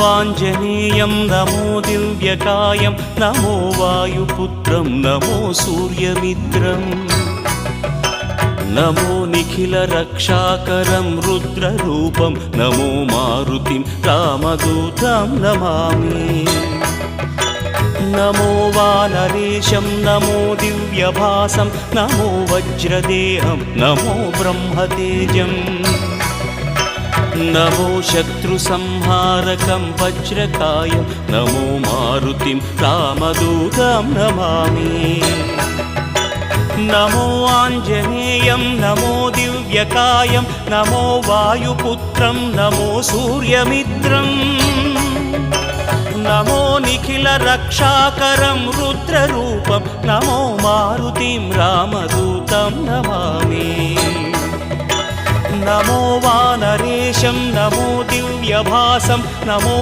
Anjaneyam నమో దివ్యకాయం నమో వాయుపుత్రం నమో సూర్యమిత్రం నమో Nikhila రక్షాకరం రుద్రరూపం నమో మారుతిం రామదూతం నమామి నమో వానరేశం నమో దివ్యభాసం నమో వజ్రదేహం నమో బ్రహ్మతేజం నమో శత్రుసంహారకం వజ్రకాయం నమో మారుతిం రామదూతం నమామి నమో Anjaneyam నమో దివ్యకాయం నమో వాయుపుత్రం నమో సూర్యమిత్రం నమో Nikhila రక్షాకరం రుద్రరూపం నమో మారుతిం రామదూతం నమామి నమో వానరేశం నమో దివ్యభాసం నమో